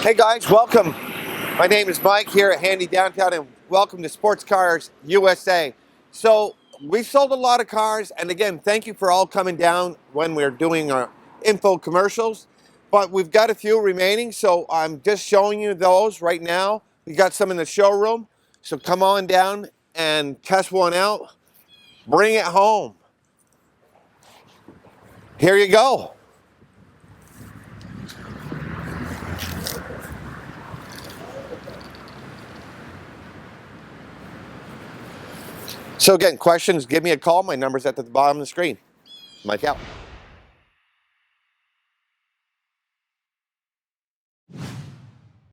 Hey guys, welcome. My name is Mike here at Handy Downtown and welcome to Sports Cars USA. So we sold a lot of cars, and again, thank you for all coming down when we're doing our info commercials. But we've got a few remaining, so I'm just showing you those right now. We got some in the showroom, so come on down and test one out. Bring it home. Here you go. So again, questions, give me a call. My number's at the bottom of the screen. Mike out.